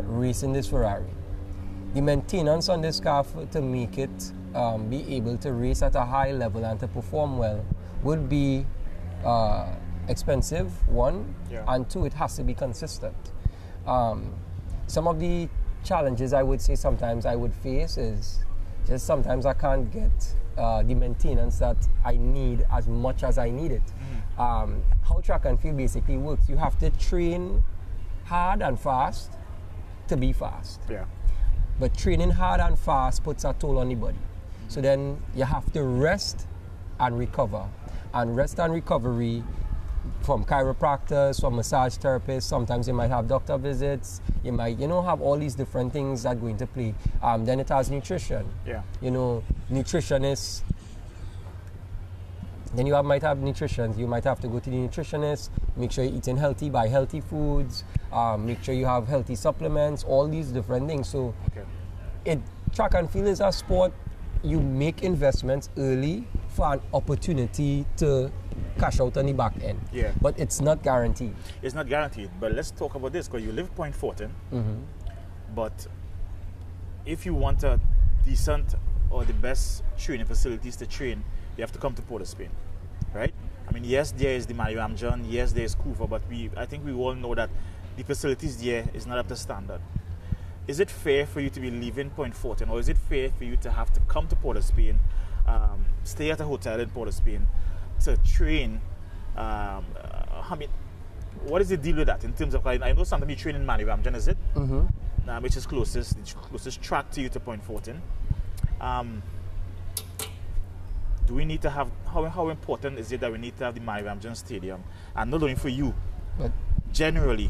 racing this Ferrari. The maintenance on this car to make it be able to race at a high level and to perform well would be expensive, one, and two, it has to be consistent. Some of the challenges I would say sometimes I would face is just sometimes I can't get the maintenance that I need as much as I need it. How track and field basically works, you have to train hard and fast to be fast. But training hard and fast puts a toll on the body. So then you have to rest and recover. And rest and recovery from chiropractors, from massage therapists, sometimes you might have doctor visits, you might, have all these different things that go into play. Then it has nutrition. Nutritionists. Then you might have nutrition. You might have to go to the nutritionist, make sure you're eating healthy, buy healthy foods, make sure you have healthy supplements, all these different things. So track and field is a sport, you make investments early for an opportunity to cash out on the back end. But it's not guaranteed. It's not guaranteed. But let's talk about this, because you live Point Fortin. But if you want a decent or the best training facilities to train, you have to come to Port of Spain, right? I mean, yes, there is the Mario Amjan, yes, there is Kufa, but I think we all know that the facilities there is not up to standard. Is it fair for you to be leaving Point Fortin, or is it fair for you to have to come to Port of Spain, stay at a hotel in Port of Spain to train? I mean, what is the deal with that in terms of, I know sometimes you train in Mario Amjan, is it? Which is the closest track to you to Point Fortin. Do we need to have, how important is it that we need to have the Mario Amjan Stadium, and not only for you, but generally,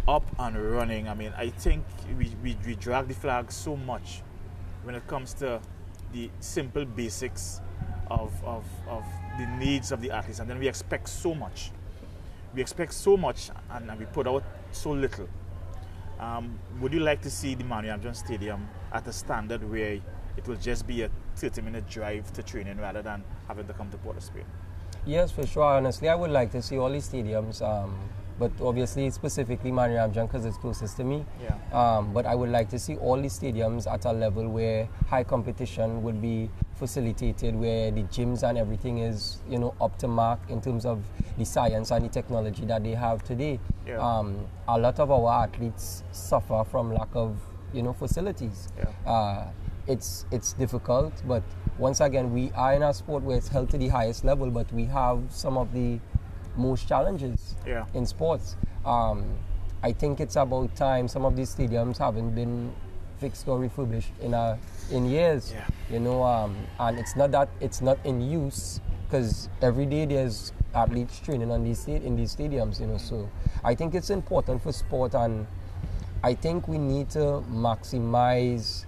up and running? I mean, I think we drag the flag so much when it comes to the simple basics of the needs of the athletes, and then we expect so much. We expect so much, and we put out so little. Would you like to see the Mario Amjan Stadium at a standard where it will just be a 30-minute drive to training rather than having to come to Port of Spain? Yes, for sure. Honestly, I would like to see all these stadiums, but obviously specifically Mario Amjan because it's closest to me. But I would like to see all these stadiums at a level where high competition would be facilitated, where the gyms and everything is, up to mark in terms of the science and the technology that they have today. A lot of our athletes suffer from lack of, facilities. It's difficult, but once again, we are in a sport where it's held to the highest level, but we have some of the most challenges in sports. I think it's about time. Some of these stadiums haven't been fixed or refurbished in years, and it's not that it's not in use, because every day there's athletes training in these stadiums, so I think it's important for sport, and I think we need to maximize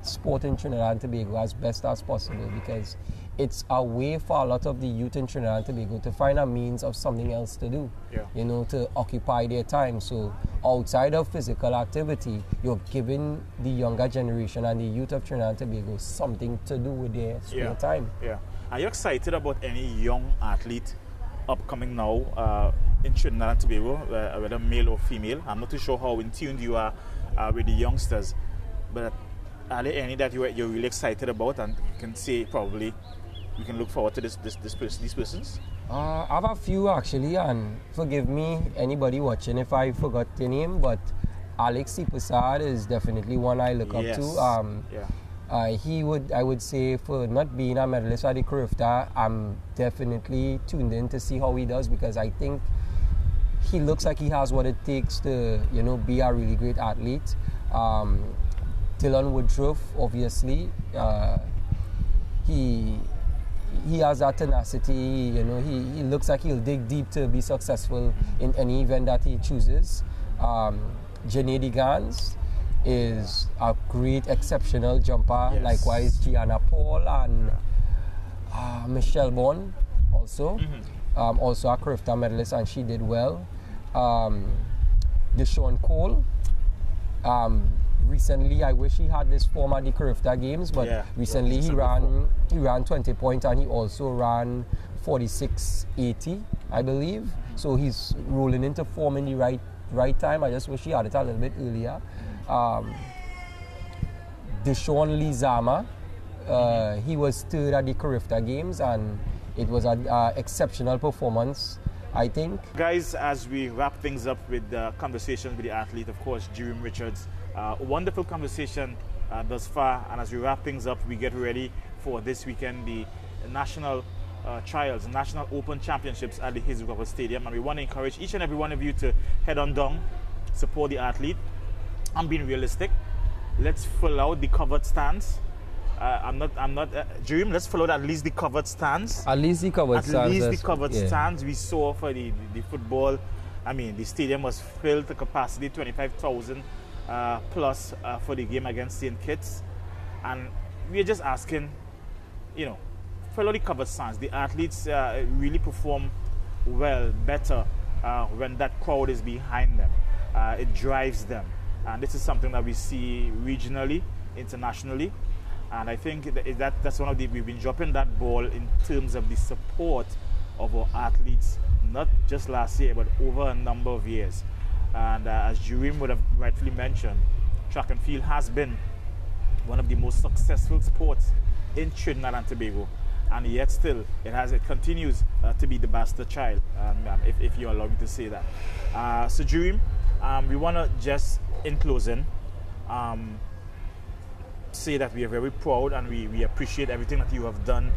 sport in Trinidad and Tobago as best as possible, because it's a way for a lot of the youth in Trinidad and Tobago to find a means of something else to do, to occupy their time. So outside of physical activity, you're giving the younger generation and the youth of Trinidad and Tobago something to do with their spare time. Are you excited about any young athlete upcoming now in Trinidad and Tobago, whether male or female? I'm not too sure how in tune you are with the youngsters, but are there any that you're really excited about, and you can say probably we can look forward to these persons? I have a few actually, and forgive me anybody watching if I forgot the name, but Alex C. Prasad is definitely one I look up to. I would say, for not being a medalist at the Carifta, I'm definitely tuned in to see how he does, because I think he looks like he has what it takes to, be a really great athlete. Dylan Woodruff, obviously, he has that tenacity. He looks like he'll dig deep to be successful in any event that he chooses. Janae Digans is a great, exceptional jumper. Likewise, Gianna Paul and Michelle Bond also. Also a Carifta medalist, and she did well. Deshaun Cole. Recently, I wish he had this form at the Carifta Games, but recently he ran 20 points, and he also ran 46.80, I believe. So he's rolling into form in the right time. I just wish he had it a little bit earlier. Deshaun Lizama, he was third at the Carifta Games, and it was an exceptional performance, I think. Guys, as we wrap things up with the conversation with the athlete, of course, Jerome Richards, a wonderful conversation thus far. And as we wrap things up, we get ready for this weekend, the national trials, National Open Championships at the Hazelgrove Stadium. And we want to encourage each and every one of you to head on down, support the athlete. I'm being realistic. Let's fill out the covered stands. Jerome, let's follow at least the covered stands. At least the covered stands. At least the covered stands we saw for the football. I mean, the stadium was filled to capacity, 25,000 plus for the game against St. Kitts. And we're just asking, follow the covered stands. The athletes really perform well, better when that crowd is behind them. It drives them. And this is something that we see regionally, internationally. And I think that's one of we've been dropping that ball in terms of the support of our athletes, not just last year, but over a number of years. And as Jerome would have rightfully mentioned, track and field has been one of the most successful sports in Trinidad and Tobago. And yet still, it continues to be the bastard child, if you allow me to say that. So Jerome, we want to just, in closing, say that we are very proud and we appreciate everything that you have done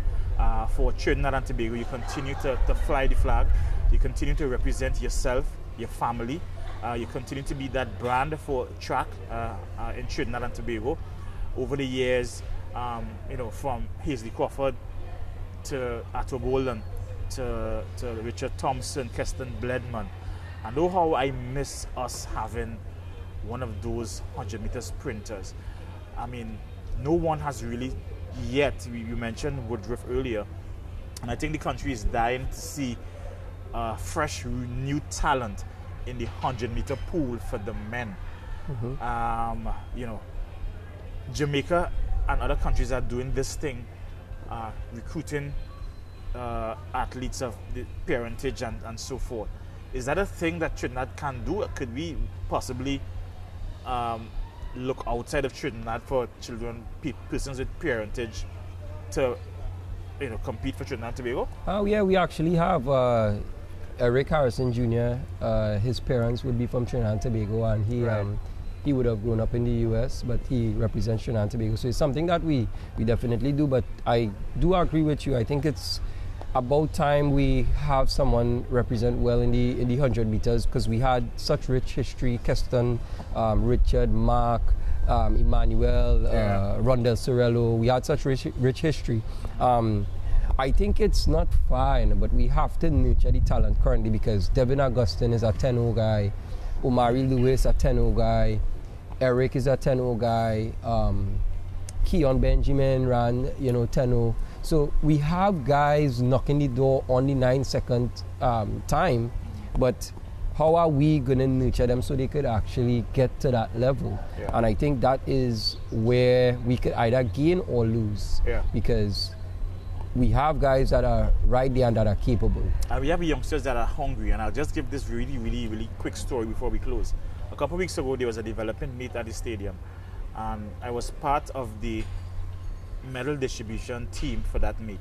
for Trinidad and Tobago. You continue to fly the flag. You continue to represent yourself, your family. You continue to be that brand for track in Trinidad and Tobago. Over the years, from Hazley Crawford to Atto Golden to Richard Thompson, Keston Bledman. And oh, how I miss us having one of those 100-meter sprinters. I mean, no one has really yet. You mentioned Woodruff earlier, and I think the country is dying to see fresh, new talent in the 100-meter pool for the men. Jamaica and other countries are doing this thing, recruiting athletes of the parentage and so forth. Is that a thing that Trinidad can do? Could we possibly look outside of Trinidad for children, persons with parentage to compete for Trinidad and Tobago? Yeah, we actually have Eric Harrison Jr. His parents would be from Trinidad and Tobago, and he would have grown up in the US, but he represents Trinidad and Tobago. So it's something that we definitely do. But I do agree with you. I think it's about time we have someone represent well in the 100 meters, because we had such rich history. Keston, Richard, Mark, Emmanuel, Rondell Sorello. We had such rich history. I think it's not fine, but we have to nurture the talent currently, because Devin Augustine is a 10-0 guy, Omari Lewis a 10-0 guy, Eric is a 10-0 guy, Keon Benjamin ran 10-0. So we have guys knocking the door on the 9-second time, but how are we going to nurture them so they could actually get to that level? Yeah. And I think that is where we could either gain or lose, because we have guys that are right there and that are capable. And we have youngsters that are hungry, and I'll just give this really, really, really quick story before we close. A couple of weeks ago, there was a development meet at the stadium, and I was part of the medal distribution team for that meet.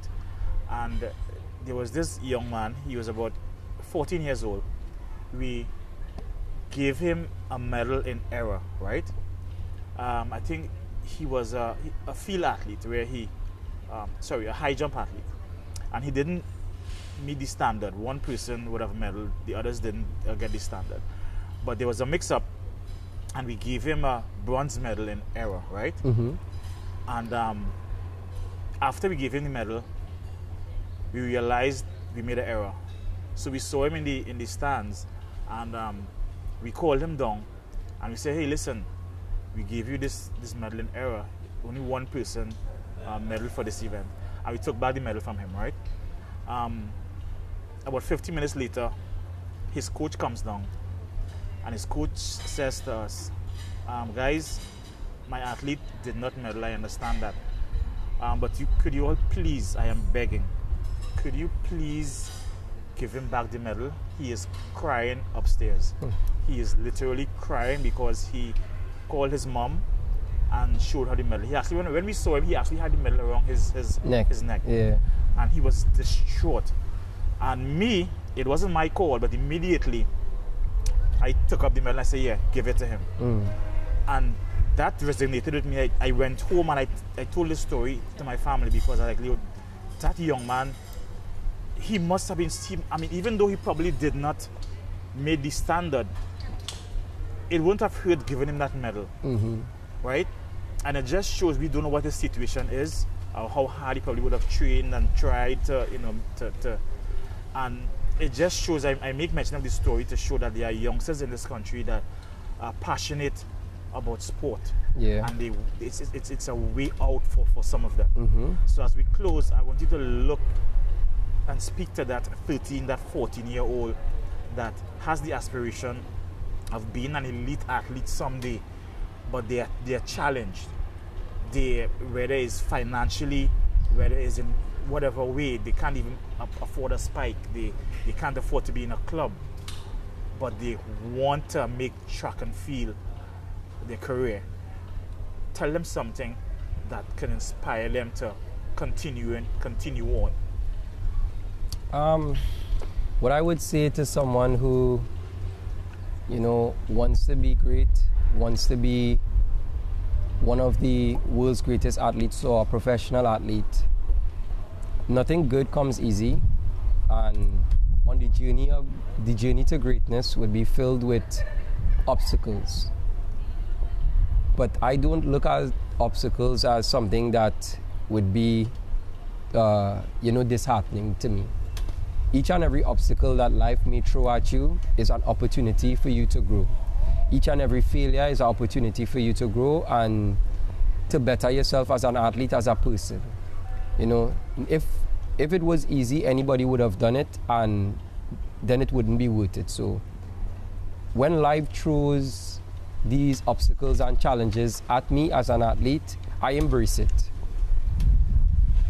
And there was this young man, he was about 14 years old. We gave him a medal in error, right? I think he was a field athlete, where a high jump athlete. And he didn't meet the standard. One person would have medaled, the others didn't get the standard. But there was a mix-up, and we gave him a bronze medal in error, right? And after we gave him the medal, we realized we made an error. So we saw him in the stands, and we called him down, and we said, hey, listen, we gave you this medal in error. Only one person medal for this event. And we took back the medal from him, right? About 50 minutes later, his coach comes down, and his coach says to us, guys, my athlete did not medal, I understand that. But could you all please, I am begging, could you please give him back the medal? He is crying upstairs. He is literally crying because he called his mom and showed her the medal. He actually, when we saw him, he actually had the medal around his neck. Yeah. And he was distraught. And me, it wasn't my call, but immediately I took up the medal and I said, yeah, give it to him. And that resonated with me. I went home and I told the story to my family because I was like, that young man, he must have been, I mean, even though he probably did not make the standard, it wouldn't have hurt giving him that medal, right? And it just shows we don't know what his situation is, or how hard he probably would have trained and tried to, and it just shows, I make mention of this story to show that there are youngsters in this country that are passionate about sport. Yeah. And it's a way out for some of them. So as we close, I want you to look and speak to that 13, that 14-year-old that has the aspiration of being an elite athlete someday, but they are challenged. Whether it's financially, whether it's in whatever way, they can't even afford a spike. They can't afford to be in a club, but they want to make track and field their career. Tell them something that can inspire them to continue on. What I would say to someone who, wants to be great, wants to be one of the world's greatest athletes or a professional athlete, nothing good comes easy, and on the journey to greatness would be filled with obstacles. But I don't look at obstacles as something that would be disheartening to me. Each and every obstacle that life may throw at you is an opportunity for you to grow. Each and every failure is an opportunity for you to grow and to better yourself as an athlete, as a person. If it was easy, anybody would have done it, and then it wouldn't be worth it. So when life throws these obstacles and challenges at me as an athlete, I embrace it.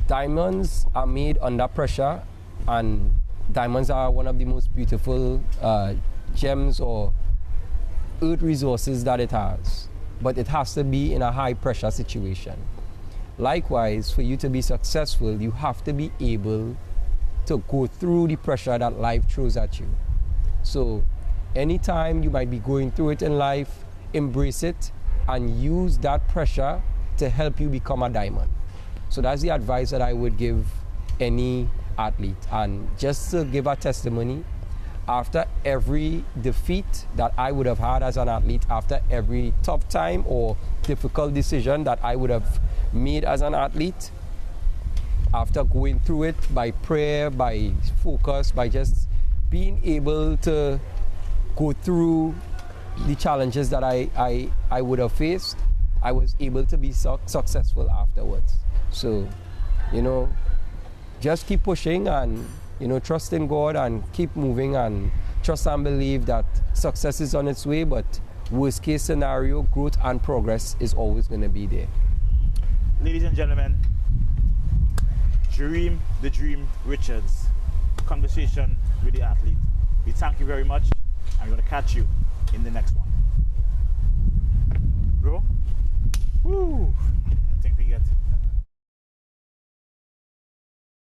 Diamonds are made under pressure, and diamonds are one of the most beautiful gems or earth resources that it has, but it has to be in a high pressure situation. Likewise, for you to be successful, you have to be able to go through the pressure that life throws at you. So anytime you might be going through it in life, embrace it and use that pressure to help you become a diamond. So that's the advice that I would give any athlete. And just to give a testimony, after every defeat that I would have had as an athlete, after every tough time or difficult decision that I would have made as an athlete, after going through it by prayer, by focus, by just being able to go through the challenges that I would have faced, I was able to be successful afterwards. So, just keep pushing and, trust in God and keep moving and trust and believe that success is on its way, but worst case scenario, growth and progress is always going to be there. Ladies and gentlemen, the Dream Richards, conversation with the athlete. We thank you very much, and we're going to catch you in the next one. Bro? Woo!